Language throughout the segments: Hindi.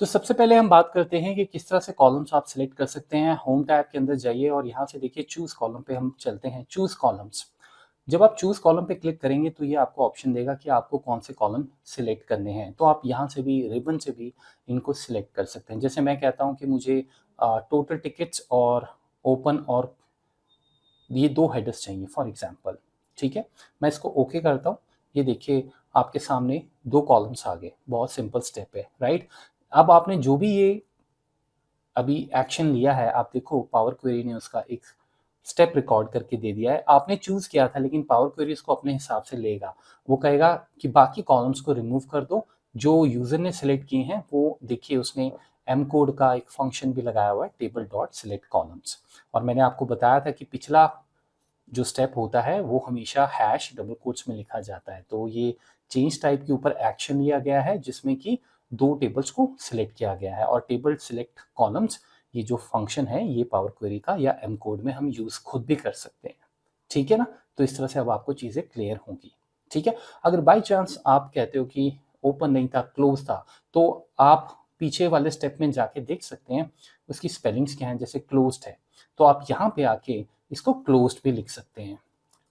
तो सबसे पहले हम बात करते हैं कि किस तरह से कॉलम्स आप सिलेक्ट कर सकते हैं। होम टैब के अंदर जाइए और यहाँ से देखिए चूज कॉलम पे हम चलते हैं। चूज कॉलम्स, जब आप चूज कॉलम पे क्लिक करेंगे तो ये आपको ऑप्शन देगा कि आपको कौन से कॉलम सिलेक्ट करने हैं। तो आप यहाँ से भी रिबन से भी इनको सिलेक्ट कर सकते हैं। जैसे मैं कहता हूँ कि मुझे टोटल टिकट्स और ओपन और ये दो हेडर्स चाहिए फॉर एग्जाम्पल। ठीक है, मैं इसको ओके करता हूँ। ये देखिए आपके सामने दो कॉलम्स आ गए। बहुत सिंपल स्टेप है, राइट। अब आपने जो भी ये अभी एक्शन लिया है, आप देखो पावर क्वेरी ने उसका एक स्टेप रिकॉर्ड करके दे दिया है। आपने चूज किया था लेकिन पावर क्वेरी इसको अपने हिसाब से लेगा। वो कहेगा कि बाकी कॉलम्स को रिमूव कर दो, जो यूजर ने सिलेक्ट किए हैं वो देखिए उसने एम कोड का एक फंक्शन भी लगाया हुआ है, टेबल डॉट सिलेक्ट कॉलम्स। और मैंने आपको बताया था कि पिछला जो स्टेप होता है वो हमेशा हैश डबल कोट्स में लिखा जाता है। तो ये चेंज टाइप के ऊपर एक्शन लिया गया है जिसमें कि दो टेबल्स को सिलेक्ट किया गया है। और टेबल सिलेक्ट कॉलम्स ये जो फंक्शन है ये पावर क्वेरी का या एम कोड में हम यूज खुद भी कर सकते हैं। ठीक है ना। तो इस तरह से अब आपको चीजें क्लियर होंगी। ठीक है, अगर बाई चांस आप कहते हो कि ओपन नहीं था, क्लोज था, तो आप पीछे वाले स्टेप में जाके देख सकते हैं उसकी स्पेलिंग्स क्या है। जैसे क्लोज्ड है तो आप यहाँ पे आके इसको क्लोज्ड भी लिख सकते हैं।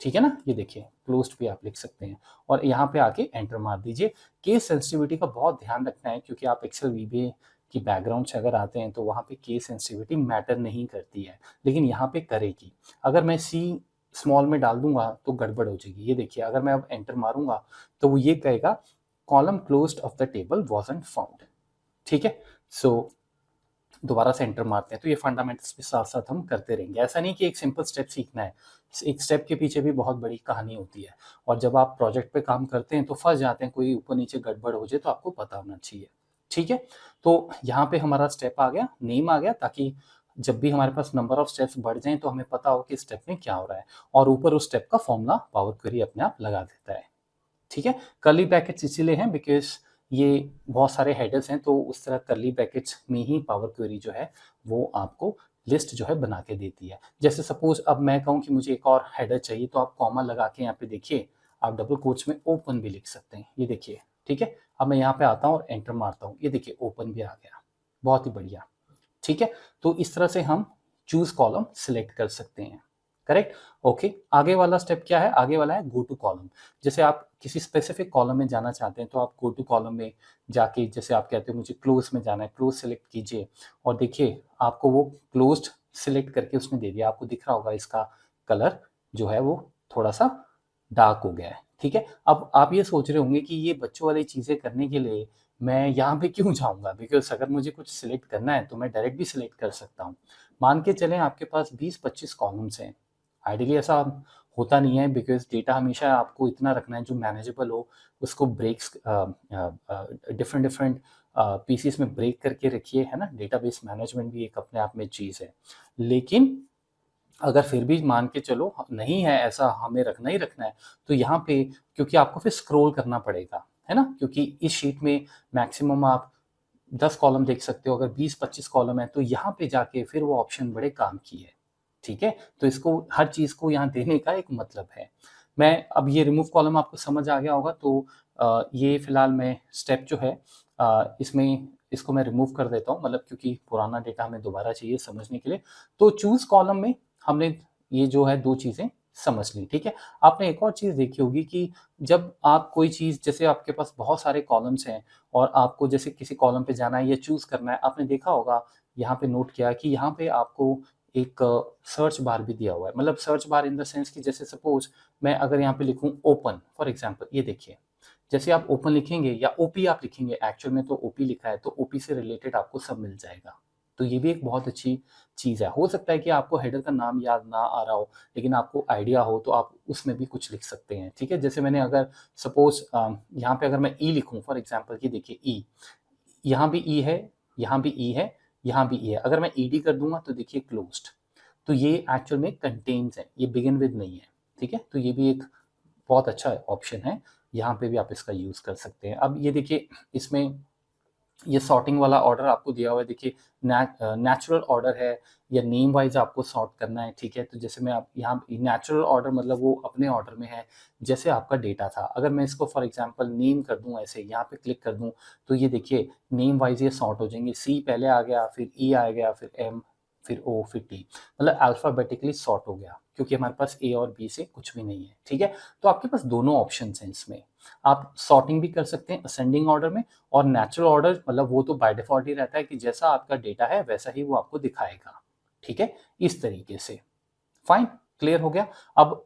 ठीक है ना, ये देखिए क्लोज्ड भी आप लिख सकते हैं और यहाँ पे आके एंटर मार दीजिए। केस सेंसिटिविटी का बहुत ध्यान रखना है क्योंकि आप एक्सेल वीबीए की बैकग्राउंड से अगर आते हैं तो वहाँ पे केस सेंसिटिविटी मैटर नहीं करती है, लेकिन यहाँ पे करेगी। अगर मैं सी स्मॉल में डाल दूंगा तो गड़बड़ हो जाएगी। ये देखिए अगर मैं अब एंटर मारूंगा तो वो ये कहेगा column closed of the table wasn't found. ठीक है, सो दोबारा से एंटर मारते हैं। तो ये फंडामेंटल्स के साथ साथ हम करते रहेंगे। ऐसा नहीं कि एक सिंपल स्टेप सीखना है, एक स्टेप के पीछे भी बहुत बड़ी कहानी होती है। और जब आप प्रोजेक्ट पे काम करते हैं तो फंस जाते हैं, कोई ऊपर नीचे गड़बड़ हो जाए तो आपको पता होना चाहिए। ठीक है, तो यहाँ पे हमारा स्टेप आ गया, नेम आ गया, ताकि जब भी हमारे पास नंबर ऑफ स्टेप्स बढ़ जाएं तो हमें पता हो कि स्टेप में क्या हो रहा है। और ऊपर उस स्टेप का फॉर्मूला पावर क्वेरी अपने आप लगा देता है। ठीक है, कर्ली ब्रैकेट्स इसीलिए हैं बिकॉज ये बहुत सारे हेडर्स हैं, तो उस तरह कर्ली ब्रैकेट्स में ही पावर क्वेरी जो है वो आपको लिस्ट जो है बना के देती है। जैसे सपोज अब मैं कहूँ कि मुझे एक और हेडर चाहिए तो आप कॉमा लगा के यहाँ पे देखिए आप डबल कोट्स में ओपन भी लिख सकते हैं। ये देखिए, ठीक है। अब मैं यहाँ पे आता हूँ और एंटर मारता हूँ, ये देखिए ओपन भी आ गया। बहुत ही बढ़िया। ठीक है, तो इस तरह से हम चूज कॉलम सिलेक्ट कर सकते हैं। करेक्ट। ओके, आगे वाला स्टेप क्या है? आगे वाला है गो टू कॉलम। जैसे आप किसी स्पेसिफिक कॉलम में जाना चाहते हैं तो आप गो टू कॉलम में जाके, जैसे आप कहते हो मुझे क्लोज में जाना है, क्लोज सिलेक्ट कीजिए और देखिए आपको वो क्लोज्ड सिलेक्ट करके उसने दे दिया। आपको दिख रहा होगा इसका कलर जो है वो थोड़ा सा डार्क हो गया है। ठीक है, अब आप ये सोच रहे होंगे कि ये बच्चों वाली चीज़ें करने के लिए मैं यहाँ पे क्यों जाऊँगा, बिकॉज़ अगर मुझे कुछ सिलेक्ट करना है तो मैं डायरेक्ट भी सिलेक्ट कर सकता हूँ। मान के चलें आपके पास 20-25 कॉलम्स हैं। आइडियली ऐसा होता नहीं है बिकॉज़ डेटा हमेशा आपको इतना रखना है जो मैनेजेबल हो, उसको ब्रेक्स डिफरेंट डिफरेंट पीसेस में ब्रेक करके रखिए, है ना? डेटाबेस मैनेजमेंट भी एक अपने आप में चीज़ है। लेकिन अगर फिर भी मान के चलो नहीं है ऐसा, हमें रखना ही रखना है, तो यहाँ पे क्योंकि आपको फिर स्क्रॉल करना पड़ेगा, है ना? क्योंकि इस शीट में मैक्सिमम आप 10 कॉलम देख सकते हो। अगर 20-25 कॉलम है तो यहाँ पे जाके फिर वो ऑप्शन बड़े काम की है। ठीक है, तो इसको हर चीज़ को यहाँ देने का एक मतलब है। मैं अब ये रिमूव कॉलम आपको समझ आ गया होगा, तो ये फिलहाल मैं स्टेप जो है इसमें इसको मैं रिमूव कर देता हूँ, मतलब क्योंकि पुराना डेटा हमें दोबारा चाहिए समझने के लिए। तो चूज कॉलम में हमने ये जो है दो चीजें समझ ली। ठीक है, आपने एक और चीज देखी होगी कि जब आप कोई चीज, जैसे आपके पास बहुत सारे कॉलम्स हैं और आपको जैसे किसी कॉलम पे जाना है या चूज करना है, आपने देखा होगा यहाँ पे नोट किया कि यहाँ पे आपको एक सर्च बार भी दिया हुआ है। मतलब search bar in the sense कि जैसे सपोज मैं अगर यहाँ पे लिखूं ओपन फॉर एग्जांपल, ये देखिए जैसे आप ओपन लिखेंगे या ओपी आप लिखेंगे, एक्चुअल में तो ओपी लिखा है तो ओपी से रिलेटेड आपको सब मिल जाएगा। तो ये भी एक बहुत अच्छी चीज़ है। हो सकता है कि आपको हेडर का नाम याद ना आ रहा हो लेकिन आपको आइडिया हो तो आप उसमें भी कुछ लिख सकते हैं। ठीक है, जैसे मैंने अगर सपोज यहाँ पे अगर मैं ई लिखूँ फॉर एग्जांपल, ये देखिए ई, यहाँ भी ई है, यहाँ भी ई है, यहाँ भी ई है। अगर मैं ईडी कर दूंगा तो देखिए क्लोज्ड। तो ये एक्चुअल में कंटेन्स है, ये बिगिन विद नहीं है। ठीक है, तो ये भी एक बहुत अच्छा ऑप्शन है, यहाँ पे भी आप इसका यूज कर सकते हैं। अब ये देखिए इसमें ये सॉर्टिंग वाला ऑर्डर आपको दिया हुआ है, देखिए नेचुरल ऑर्डर है या नेम वाइज आपको सॉर्ट करना है, ठीक है। तो जैसे मैं आप यहाँ नेचुरल ऑर्डर मतलब वो अपने ऑर्डर में है जैसे आपका डेटा था। अगर मैं इसको फॉर एग्जांपल नेम कर दूं, ऐसे यहाँ पे क्लिक कर दूं, तो ये देखिए नेम वाइज ये सॉर्ट हो जाएंगे। सी पहले आ गया, फिर ई आ गया, फिर एम, फिर ओ, फिर टी, मतलब अल्फाबेटिकली सॉर्ट हो गया, क्योंकि हमारे पास ए और बी से कुछ भी नहीं है, ठीक है। तो आपके पास दोनों ऑप्शन हैं इसमें, आप सॉर्टिंग भी कर सकते हैं असेंडिंग ऑर्डर में, और नेचुरल ऑर्डर मतलब वो तो बाय डिफॉल्ट ही रहता है कि जैसा आपका डेटा है वैसा ही वो आपको दिखाएगा, ठीक है। इस तरीके से फाइन, क्लियर हो गया। अब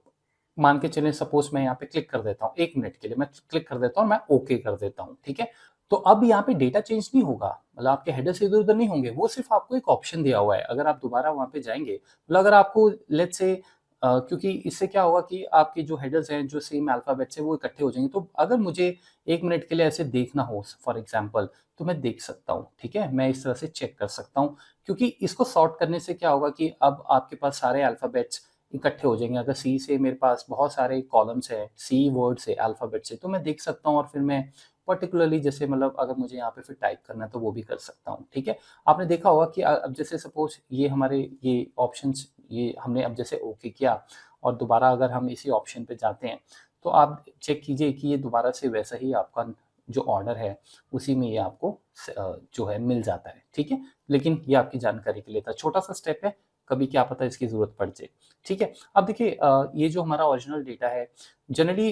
मान के चलें सपोज मैं यहाँ पे क्लिक कर देता हूँ, 1 मिनट के लिए मैं क्लिक कर देता हूँ, मैं ओके कर देता हूँ, ठीक है। तो अब यहाँ पे डेटा चेंज नहीं होगा, मतलब आपके हेडर से इधर उधर नहीं होंगे, वो सिर्फ आपको एक ऑप्शन दिया हुआ है। अगर आप दोबारा वहां पे जाएंगे, मतलब अगर आपको लेट्स से क्योंकि इससे क्या होगा कि आपके जो हेडर्स हैं जो सेम अल्फाबेट से वो इकट्ठे हो जाएंगे, तो अगर मुझे 1 मिनट के लिए ऐसे देखना हो फॉर एग्जाम्पल, तो मैं देख सकता हूँ, ठीक है। मैं इस तरह से चेक कर सकता हूँ, क्योंकि इसको सॉर्ट करने से क्या होगा कि अब आपके पास सारे अल्फाबेट्स इकट्ठे हो जाएंगे। अगर सी से मेरे पास बहुत सारे कॉलम्स है, सी वर्ड से अल्फाबेट से, तो मैं देख सकता हूँ और फिर मैं पर्टिकुलरली जैसे मतलब अगर मुझे यहाँ पे फिर टाइप करना है तो वो भी कर सकता हूँ, ठीक है। आपने देखा होगा कि अब जैसे सपोज ये हमारे ये ऑप्शंस ये हमने अब जैसे ओके किया, और दोबारा अगर हम इसी ऑप्शन पे जाते हैं, तो आप चेक कीजिए कि ये दोबारा से वैसा ही आपका जो ऑर्डर है उसी में ये आपको जो है मिल जाता है, ठीक है। लेकिन ये आपकी जानकारी के लिए था, छोटा सा स्टेप है, कभी क्या पता इसकी जरूरत पड़ जाए, ठीक है। अब देखिए ये जो हमारा ओरिजिनल डेटा है, जनरली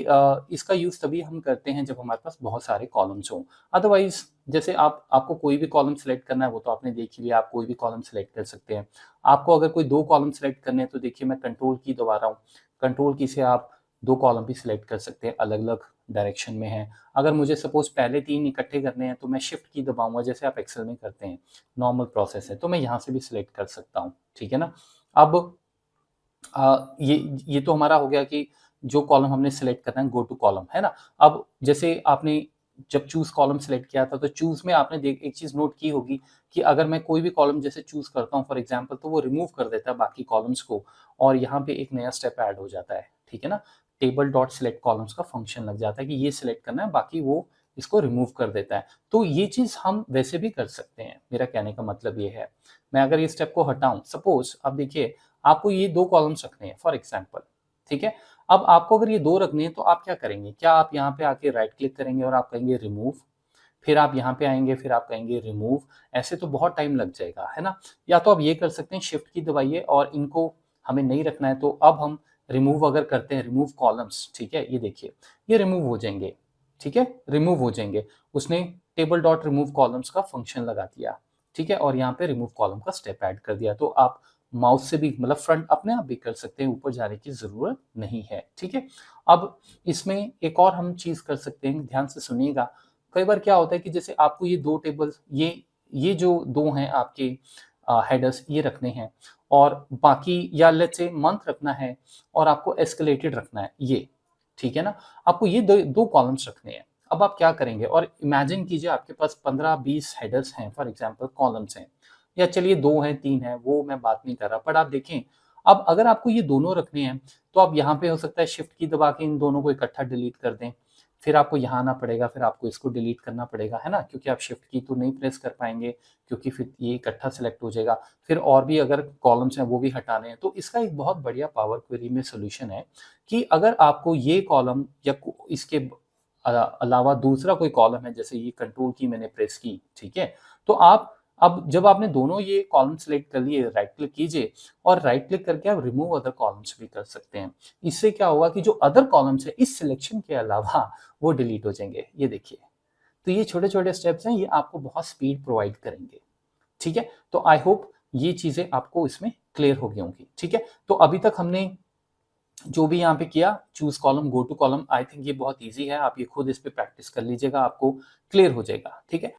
इसका यूज तभी हम करते हैं जब हमारे पास बहुत सारे कॉलम्स हों। अदरवाइज जैसे आपको कोई भी कॉलम सेलेक्ट करना है, वो तो आपने देख ही लिया, आप कोई भी कॉलम सेलेक्ट कर सकते हैं। आपको अगर कोई 2 कॉलम सेलेक्ट करने हैं, तो देखिए मैं कंट्रोल की दबा रहा हूँ, कंट्रोल की से आप 2 कॉलम भी सिलेक्ट कर सकते हैं, अलग अलग डायरेक्शन में है। अगर मुझे सपोज पहले 3 इकट्ठे करने हैं, तो मैं शिफ्ट की दबाऊंगा जैसे आप एक्सेल में करते हैं, नॉर्मल प्रोसेस है, तो मैं यहाँ से भी सिलेक्ट कर सकता हूँ, ठीक है ना। अब ये तो हमारा हो गया कि जो कॉलम हमने सेलेक्ट करना है, गो टू कॉलम, है ना। अब जैसे आपने जब चूज कॉलम सेलेक्ट किया था, तो चूज में आपने देख एक चीज नोट की होगी कि अगर मैं कोई भी कॉलम जैसे चूज करता हूँ फॉर एग्जांपल, तो वो रिमूव कर देता है बाकी कॉलम्स को, और यहाँ पे एक नया स्टेप ऐड हो जाता है, ठीक है ना। टेबल डॉट सिलेक्ट कॉलम्स का फंक्शन लग जाता है कि ये सिलेक्ट करना है, बाकी वो इसको रिमूव कर देता है। तो ये चीज हम वैसे भी कर सकते हैं, मेरा कहने का मतलब ये है। मैं अगर ये स्टेप को हटाऊं, सपोज अब देखिए आपको ये 2 कॉलम्स रखने हैं फॉर एग्जांपल, ठीक है। अब आपको अगर ये 2 रखने हैं, तो आप क्या करेंगे, क्या आप यहाँ पे आके राइट क्लिक करेंगे और आप कहेंगे रिमूव, फिर आप यहाँ पे आएंगे, फिर आप कहेंगे रिमूव, ऐसे तो बहुत टाइम लग जाएगा, है ना। या तो आप ये कर सकते हैं, शिफ्ट की दबाइए और इनको हमें नहीं रखना है, तो अब हम रिमूव अगर करते हैं, रिमूव कॉलम्स, ठीक है, ये देखिए ये रिमूव हो जाएंगे, ठीक है, रिमूव हो जाएंगे। उसने टेबल डॉट रिमूव कॉलम्स का फंक्शन लगा दिया, ठीक है, और यहाँ पे रिमूव कॉलम का स्टेप ऐड कर दिया। तो आप माउस से भी मतलब फ्रंट अपने आप भी कर सकते हैं, ऊपर जाने की जरूरत नहीं है, ठीक है। अब इसमें एक और हम चीज कर सकते हैं, ध्यान से सुनिएगा। कई बार क्या होता है कि जैसे आपको ये 2 टेबल ये जो 2 हैं आपके हेडर्स ये रखने हैं, और बाकी या लेट्स से मंथ रखना है, और आपको एस्केलेटेड रखना है ये, ठीक है ना। आपको ये दो कॉलम्स रखने हैं। अब आप क्या करेंगे, और इमेजिन कीजिए आपके पास 15-20 हेडर्स हैं फॉर एग्जांपल, कॉलम्स हैं, या चलिए 2 हैं 3 हैं, वो मैं बात नहीं कर रहा, पर आप देखें अब अगर आपको ये दोनों रखने हैं, तो आप यहाँ पे हो सकता है शिफ्ट की दबा के इन दोनों को इकट्ठा डिलीट कर दें, फिर आपको यहाँ आना पड़ेगा, फिर आपको इसको डिलीट करना पड़ेगा, है ना, क्योंकि आप शिफ्ट की तो नहीं प्रेस कर पाएंगे, क्योंकि फिर ये इकट्ठा सेलेक्ट हो जाएगा। फिर और भी अगर कॉलम्स हैं वो भी हटाने हैं, तो इसका एक बहुत बढ़िया पावर क्वेरी में सोल्यूशन है कि अगर आपको ये कॉलम या इसके अलावा दूसरा कोई कॉलम है, जैसे ये कंट्रोल की मैंने प्रेस की, ठीक है, तो आप अब जब आपने दोनों ये कॉलम सेलेक्ट कर लिए, राइट क्लिक कीजिए, और राइट क्लिक करके आप रिमूव अदर कॉलम्स भी कर सकते हैं। इससे क्या होगा कि जो अदर कॉलम्स है इस सिलेक्शन के अलावा वो डिलीट हो जाएंगे, ये देखिए। तो ये छोटे छोटे स्टेप्स हैं, ये आपको बहुत स्पीड प्रोवाइड करेंगे, ठीक है। तो आई होप ये चीजें आपको इसमें क्लियर हो गई होंगी, ठीक है। तो अभी तक हमने जो भी यहाँ पे किया, choose column, go to column, I think ये बहुत ईजी है, आप ये खुद इस पे प्रैक्टिस कर लीजिएगा, आपको क्लियर हो जाएगा, ठीक है।